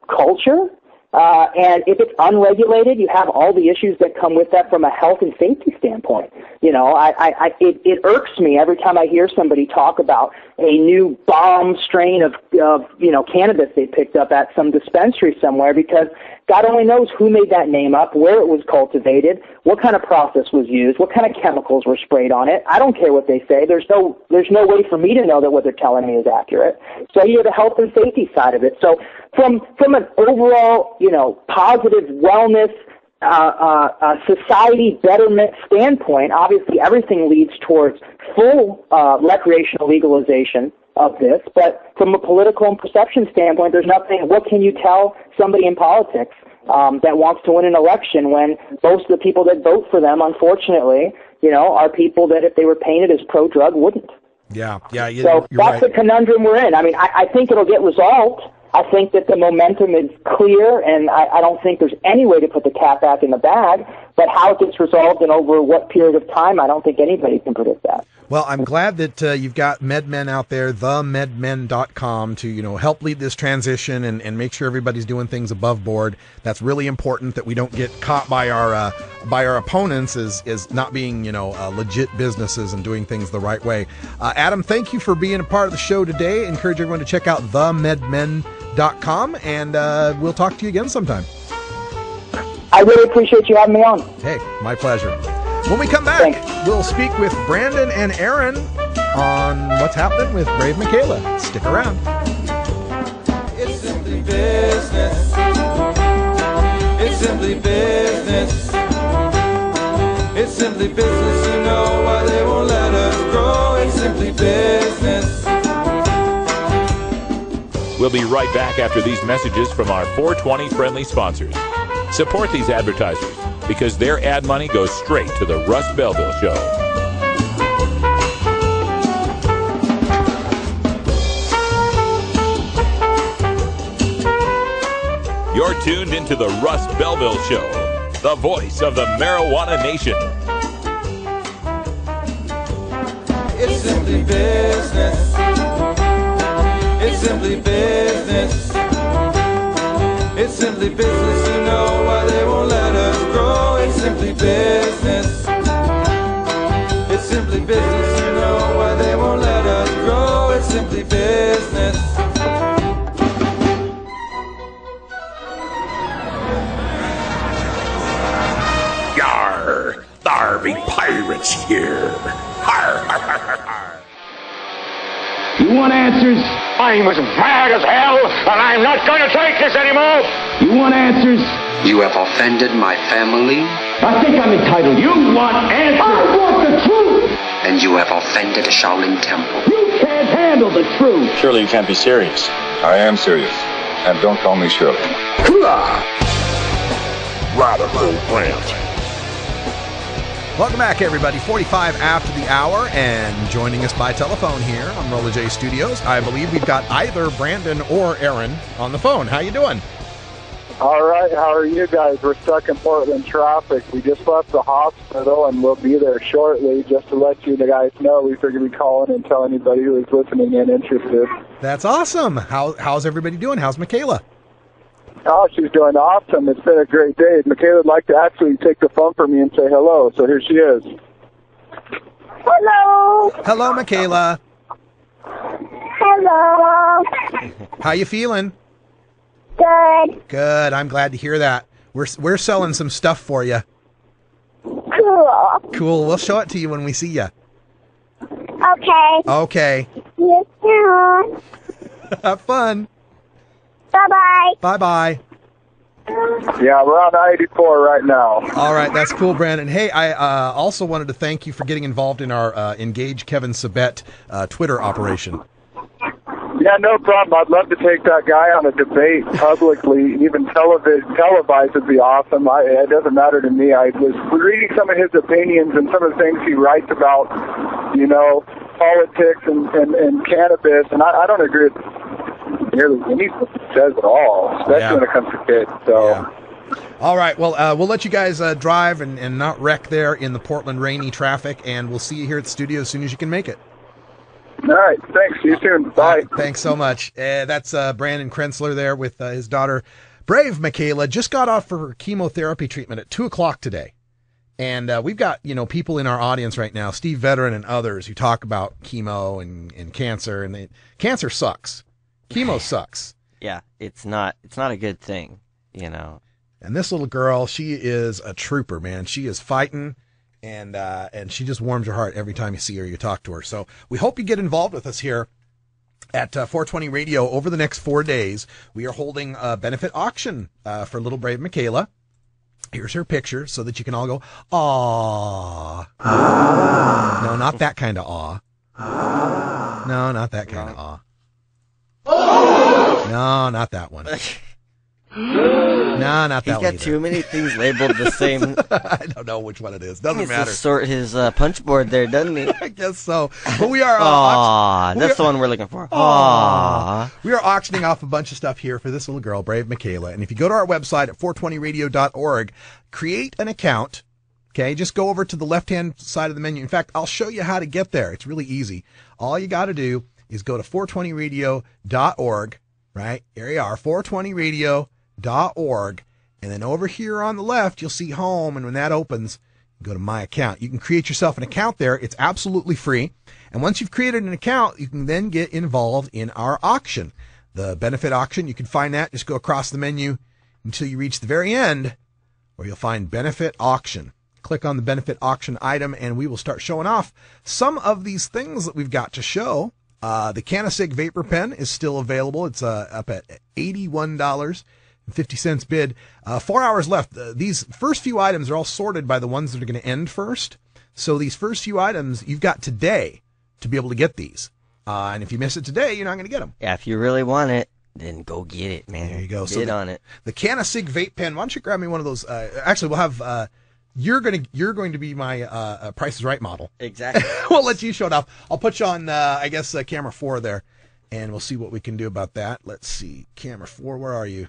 culture. And if it's unregulated, you have all the issues that come with that from a health and safety standpoint. It irks me every time I hear somebody talk about a new bomb strain of cannabis they picked up at some dispensary somewhere, because God only knows who made that name up, where it was cultivated, what kind of process was used, what kind of chemicals were sprayed on it. I don't care what they say. There's no way for me to know that what they're telling me is accurate. So you have the health and safety side of it. So from an overall, positive wellness, society betterment standpoint, obviously everything leads towards full recreational legalization of this. But from a political and perception standpoint, there's nothing. What can you tell somebody in politics that wants to win an election when most of the people that vote for them, unfortunately, are people that if they were painted as pro-drug wouldn't? Yeah. So that's the conundrum we're in. I mean, I think it'll get resolved. I think that the momentum is clear, and I don't think there's any way to put the cat back in the bag. But how it gets resolved and over what period of time, I don't think anybody can predict that. Well, I'm glad that you've got MedMen out there, themedmen.com, to help lead this transition and make sure everybody's doing things above board. That's really important, that we don't get caught by our opponents as not being legit businesses and doing things the right way. Adam, thank you for being a part of the show today. Encourage everyone to check out themedmen.com, and we'll talk to you again sometime. I really appreciate you having me on. Hey, my pleasure. When we come back, we'll speak with Brandon and Aaron on what's happening with Brave Mykayla. Stick around. It's simply business. It's simply business. It's simply business, you know why they won't let us grow. It's simply business. We'll be right back after these messages from our 420 friendly sponsors. Support these advertisers because their ad money goes straight to the Russ Belville Show. You're tuned into the Russ Belville Show, the voice of the marijuana nation. It's simply business. It's simply business. It's simply business, you know why they won't let us grow. It's simply business. It's simply business, you know why they won't let us grow. It's simply business. Yar! Thar be pirates here. Har, har, har, har, har. You want answers? I'm as mad as hell, and I'm not going to take this anymore. You want answers? You have offended my family. I think I'm entitled. You want answers? I want the truth. And you have offended a Shaolin temple. You can't handle the truth. Surely you can't be serious. I am serious. And don't call me Shirley. Radical Branch. Welcome back, everybody. 45 after the hour, and joining us by telephone here on Roller J Studios, I believe we've got either Brandon or Aaron on the phone. How you doing? All right. How are you guys? We're stuck in Portland traffic. We just left the hospital, and we'll be there shortly. Just to let you guys know, we figured we'd call in and tell anybody who is listening and interested. That's awesome. How's everybody doing? How's Mykayla? Oh, she's doing awesome. It's been a great day. Mykayla would like to actually take the phone from me and say hello, so here she is. Hello. Hello, Mykayla. Hello. How you feeling? Good. Good. I'm glad to hear that. We're selling some stuff for you. Cool. Cool. We'll show it to you when we see you. Okay. Okay. See you soon. Have fun. Bye-bye. Bye-bye. Yeah, we're on I-84 right now. All right, that's cool, Brandon. Hey, I also wanted to thank you for getting involved in our Engage Kevin Sabet Twitter operation. Yeah, no problem. I'd love to take that guy on a debate publicly. Even televised would be awesome. It doesn't matter to me. I was reading some of his opinions and some of the things he writes about, politics and cannabis, and I don't agree with nearly anything he says at all, especially when it comes to kids. So. Yeah. All right, well, we'll let you guys drive and not wreck there in the Portland rainy traffic, and we'll see you here at the studio as soon as you can make it. All right, thanks. See you soon. Bye. Thanks so much. That's Brandon Krenzler there with his daughter, Brave Mykayla. Just got off for her chemotherapy treatment at 2 o'clock today. And we've got, people in our audience right now, Steve Veteran and others, who talk about chemo and cancer, and cancer sucks. Chemo sucks. Yeah, it's not a good thing, And this little girl, she is a trooper, man. She is fighting, and she just warms your heart every time you see her, you talk to her. So we hope you get involved with us here at 420 Radio over the next 4 days. We are holding a benefit auction for little Brave Mykayla. Here's her picture so that you can all go, aww. No, not that kind of awe. No, not that kind of awe. No, not that one. No, not that one. He's got too many things labeled the same. I don't know which one it is. Doesn't matter. To sort his punch board there, doesn't he? I guess so. But we are. That's the one we're looking for. Aww. We are auctioning off a bunch of stuff here for this little girl, Brave Mykayla. And if you go to our website at 420radio.org, create an account. Okay, just go over to the left-hand side of the menu. In fact, I'll show you how to get there. It's really easy. All you got to do is go to 420radio.org, right? Here you are, 420radio.org. And then over here on the left, you'll see home. And when that opens, go to my account. You can create yourself an account there. It's absolutely free. And once you've created an account, you can then get involved in our auction, the benefit auction. You can find that. Just go across the menu until you reach the very end, where you'll find benefit auction. click on the benefit auction item, and we will start showing off some of these things that we've got to show. The Canasig Vapor Pen is still available. It's up at $81.50 bid. 4 hours left. These first few items are all sorted by the ones that are going to end first. So these first few items, you've got today to be able to get these. And if you miss it today, you're not going to get them. Yeah, if you really want it, then go get it, man. There you go. Bid on it. The Canasig Vape Pen. Why don't you grab me one of those? Actually, we'll have... You're going to be my Price is Right model. Exactly. We'll let you show it off. I'll put you on, camera 4 there, and we'll see what we can do about that. Let's see. Camera 4, where are you?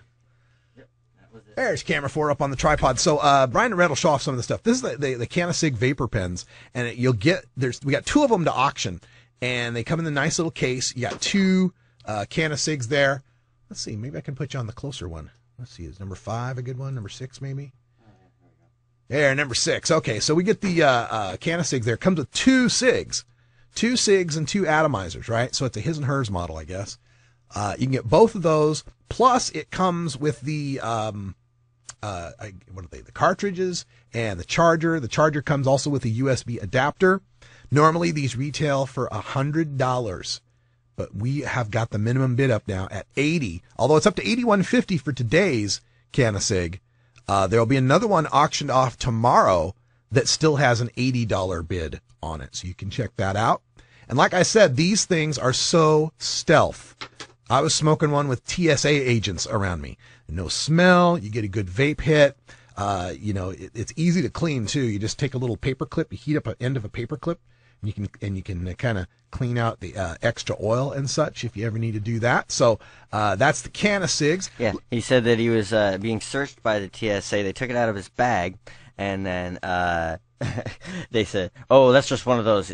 Yep, that was it. There's camera 4 up on the tripod. So Brian and Red will show off some of the stuff. This is the Canasig Vapor Pens, and we got 2 of them to auction, and they come in the nice little case. You got 2 Canasigs there. Let's see. Maybe I can put you on the closer one. Let's see. Is number 5 a good one? Number 6 maybe? There, number 6. Okay, so we get the Canasigs there. It comes with 2 SIGs. 2 SIGs and 2 atomizers, right? So it's a his and hers model, I guess. You can get both of those. Plus, it comes with the the cartridges and the charger. The charger comes also with a USB adapter. Normally, these retail for $100, but we have got the minimum bid up now at $80. Although it's up to $81.50 for today's Canasig. There will be another one auctioned off tomorrow that still has an $80 bid on it. So you can check that out. And like I said, these things are so stealth. I was smoking one with TSA agents around me. No smell. You get a good vape hit. It's easy to clean too. You just take a little paper clip, you heat up an end of a paper clip, and you can kind of clean out the extra oil and such if you ever need to do that. So that's the Canasigs. Yeah, he said that he was being searched by the TSA. They took it out of his bag, and then they said, "Oh, that's just one of those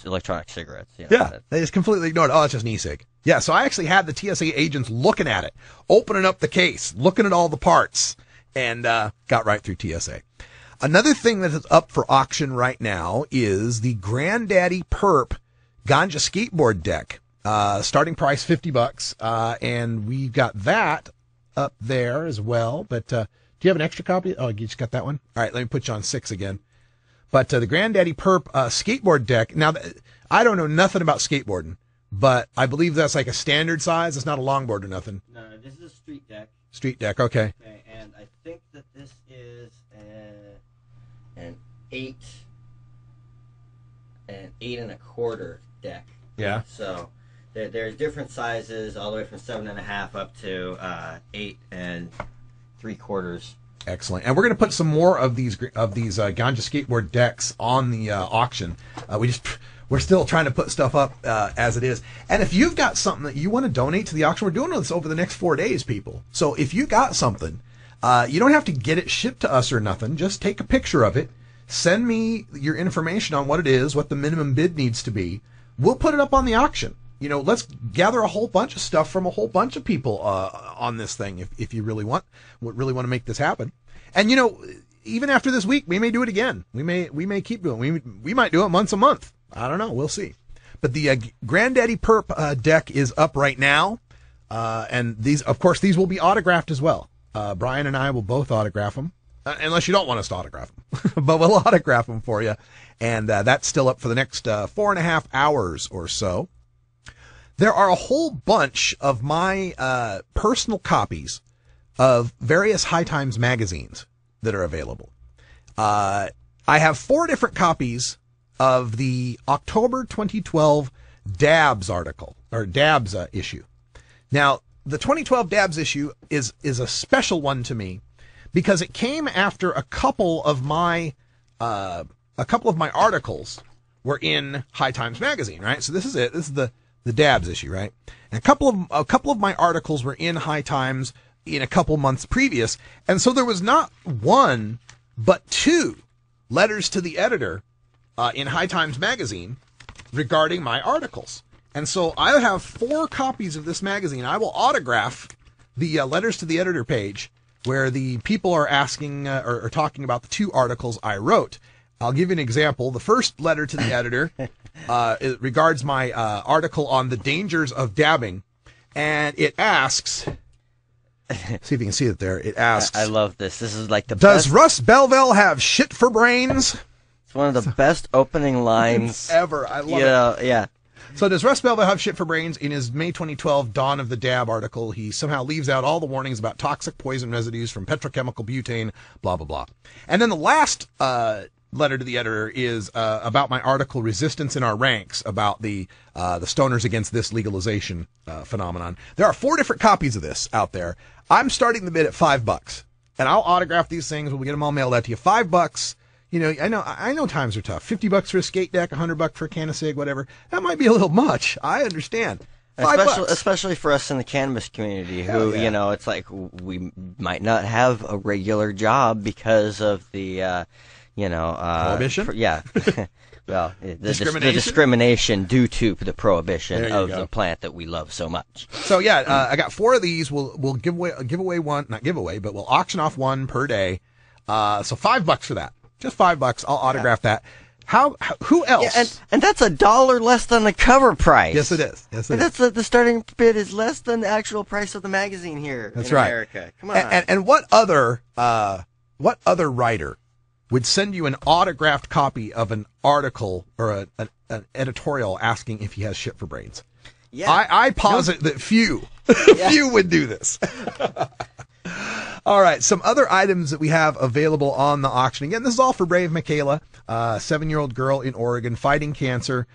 electronic cigarettes." You know, yeah, they just completely ignored it. Oh, it's just an e-cig. Yeah, so I actually had the TSA agents looking at it, opening up the case, looking at all the parts, and got right through TSA. Another thing that is up for auction right now is the Granddaddy Perp Ganja skateboard deck. Starting price $50, and we've got that up there as well. But do you have an extra copy? Oh, you just got that one? All right, let me put you on 6 again. But the Granddaddy Perp skateboard deck. Now, I don't know nothing about skateboarding, but I believe that's like a standard size. It's not a longboard or nothing. No, this is a street deck. Street deck, okay. Okay, and I think that this is an 8 and a quarter deck. Yeah. So there's different sizes, all the way from 7.5 up to 8 3/4. Excellent. And we're going to put some more of these Ganja skateboard decks on the auction. We're still trying to put stuff up as it is. And if you've got something that you want to donate to the auction, we're doing this over the next 4 days, people. So if you got something, you don't have to get it shipped to us or nothing. Just take a picture of it. Send me your information on what it is, what the minimum bid needs to be. We'll put it up on the auction. Let's gather a whole bunch of stuff from a whole bunch of people on this thing if you really want to make this happen. And even after this week, we may do it again. We may keep doing it. We might do it once a month. I don't know. We'll see. But the Granddaddy Perp deck is up right now, and these will be autographed as well. Brian and I will both autograph them, unless you don't want us to autograph them. But we'll autograph them for you, and that's still up for the next 4.5 hours or so. There are a whole bunch of my personal copies of various High Times magazines that are available. I have 4 different copies of the October 2012 DABS article, or DABS issue. Now, the 2012 DABS issue is a special one to me because it came after a couple of my articles were in High Times magazine, right? So this is it. This is the DABS issue, right? And a couple of my articles were in High Times in a couple months previous, and so there was not 1 but 2 letters to the editor in High Times magazine regarding my articles. And so I have 4 copies of this magazine. I will autograph the letters to the editor page where the people are asking or talking about the 2 articles I wrote. I'll give you an example. The first letter to the editor it regards my article on the dangers of dabbing, and it asks, See if you can see it there. It asks, I love this. This is like the does best. Russ Belville have shit for brains? It's one of the best opening lines ever. I love it. Yeah. So does Russ Belville have shit for brains? In his May 2012 Dawn of the Dab article, he somehow leaves out all the warnings about toxic poison residues from petrochemical butane, blah, blah, blah. And then the last letter to the editor is about my article, Resistance in Our Ranks, about the stoners against this legalization phenomenon. There are 4 different copies of this out there. I'm starting the bid at $5. And I'll autograph these things. We'll get them all mailed out to you. $5. You know, I know times are tough. $50 for a skate deck, $100 for a can of cig, whatever. That might be a little much. I understand. Especially for us in the cannabis community, who you know, it's like we might not have a regular job because of the, prohibition. Well, the discrimination due to the prohibition of the plant that we love so much. So yeah, I got 4 of these. We'll give away one, not give away, but we'll auction off one per day. So $5 for that. Just $5. I'll autograph that. Who else? Yeah, and that's $1 less than the cover price. Yes, it is. Yes, it is. The starting bid is less than the actual price of the magazine here in America. Come on. And what other writer would send you an autographed copy of an article or an editorial asking if he has shit for brains? Yeah. I posit that few would do this. All right, some other items that we have available on the auction. Again, this is all for Brave Mykayla, 7-year-old girl in Oregon fighting cancer,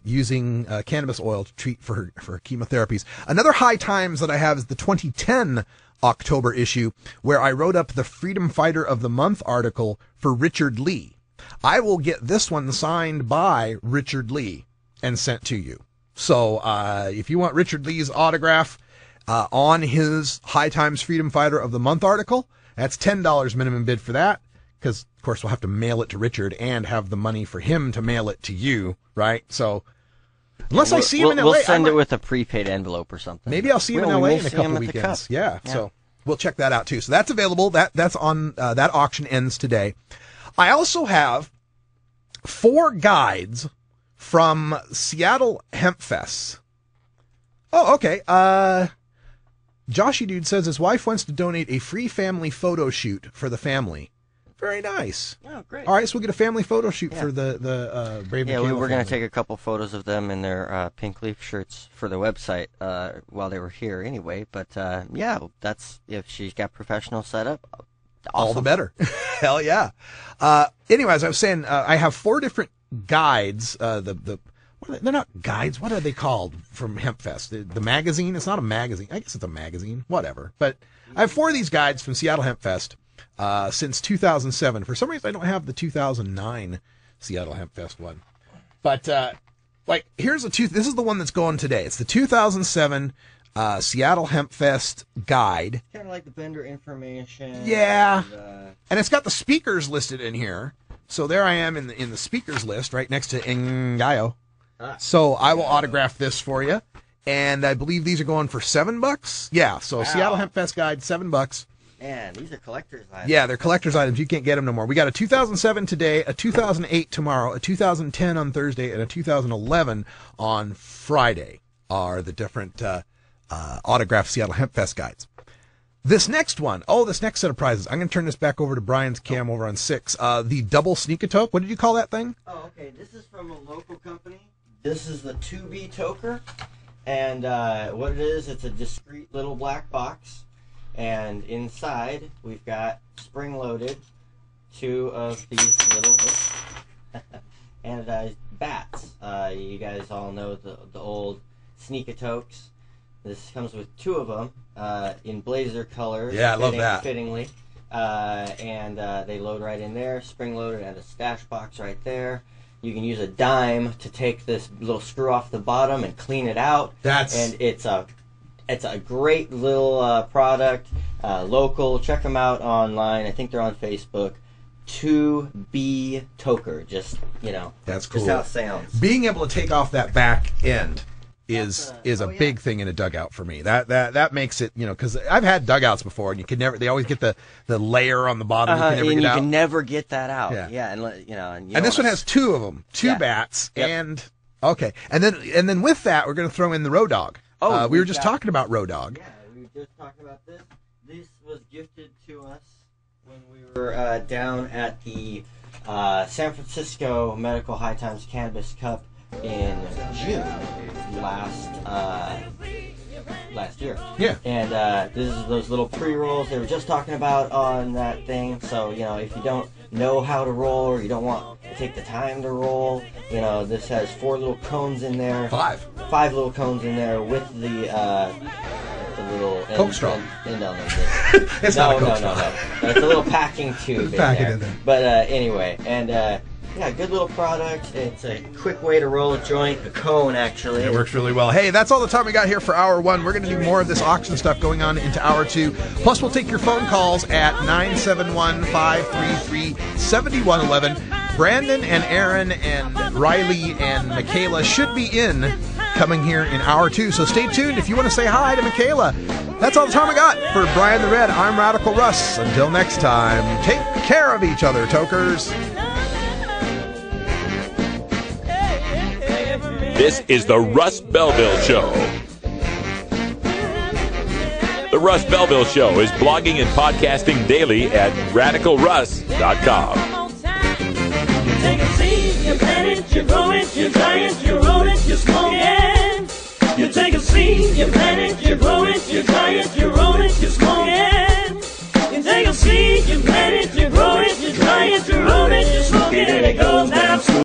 using cannabis oil to treat for her chemotherapies. Another high times that I have is the 2010 October issue, where I wrote up the Freedom Fighter of the Month article for Richard Lee. I will get this one signed by Richard Lee and sent to you. So if you want Richard Lee's autograph on his High Times Freedom Fighter of the Month article, that's $10 minimum bid for that, because, of course, we'll have to mail it to Richard and have the money for him to mail it to you, right? So, unless I see him in L.A. We'll send it with a prepaid envelope or something. Maybe I'll see him in L.A. in a couple weekends. Yeah, so we'll check that out, too. So that's available. That's on, that auction ends today. I also have 4 guides from Seattle Hemp Fest. Oh, okay. Joshy Dude says his wife wants to donate a free family photo shoot for the family. Very nice. Oh, great. All right, so we'll get a family photo shoot for the Brave Mykayla we were going to take a couple photos of them in their pink leaf shirts for the website while they were here anyway. But, that's if she's got professional setup, awesome. All the better. Hell yeah. Anyways, I was saying I have 4 different guides. They're not guides. What are they called from HempFest? The magazine? It's not a magazine. I guess it's a magazine. Whatever. But I have 4 of these guides from Seattle HempFest since 2007. For some reason, I don't have the 2009 Seattle HempFest one. But here's this is the one that's going today. It's the 2007 Seattle HempFest guide. Kind of like the vendor information. Yeah. And it's got the speakers listed in here. So there I am in the speakers list right next to Ngayo. So I will autograph this for you. And I believe these are going for $7. Yeah, so Seattle Hemp Fest guide, $7. Man, these are collector's items. Yeah, they're collector's items. You can't get them no more. We got a 2007 today, a 2008 tomorrow, a 2010 on Thursday, and a 2011 on Friday are the different autographed Seattle Hemp Fest guides. This next set of prizes, I'm going to turn this back over to Brian's cam over on 6. The double sneak-a-toke, what did you call that thing? Oh, okay. This is from a local company. This is the 2B Toker. And what it is, it's a discreet little black box. And inside, we've got spring-loaded 2 of these little and bats. You guys all know the old sneak-a-tokes. This comes with 2 of them in blazer colors. Yeah, I love that. Fittingly. And they load right in there, spring-loaded, and a stash box right there. You can use a dime to take this little screw off the bottom and clean it out. And it's a great little product, local. Check them out online. I think they're on Facebook. 2B Toker. Just, that's cool. Just how it sounds. Being able to take off that back end is a big thing in a dugout for me. That makes it, because I've had dugouts before, and you can never. They always get the layer on the bottom. You can never get that out. Yeah, and this one has 2 of them, 2 bats, and okay, and then with that, we're going to throw in the Road Dog. We were just talking about Road Dog. Yeah, we just talking about this. This was gifted to us when we were down at the San Francisco Medical High Times Cannabis Cup in June last year. Yeah. And this is those little pre-rolls they were just talking about on that thing. So, you know, if you don't know how to roll or you don't want to take the time to roll, you know, this has 4 little cones in there. 5 little cones in there with the little Coke straw. End on them. It's not a Coke straw. No, it's a little packing tube Pack in it there. in there. But anyway, and yeah, good little product. It's a quick way to roll a joint, a cone actually. It works really well. Hey, that's all the time we got here for hour 1. We're going to do more of this auction stuff going on into hour 2. Plus, we'll take your phone calls at 971-533-7111. Brandon and Aaron and Riley and Mykayla should be in coming here in hour 2. So stay tuned if you want to say hi to Mykayla. That's all the time we got. For Brian the Red, I'm Radical Russ. Until next time, take care of each other, tokers. This is the Russ Belville Show. The Russ Belville Show is blogging and podcasting daily at radicalruss.com. Take a seed, you plant it, you grow it, you dry it, you roll it, you smoke it. You take a seed, you plant it, you grow it, you dry it, you roll it, you smoke it. You take a seed, you plant it, you grow it, you dry it, you roll it, you smoke it, and it goes down.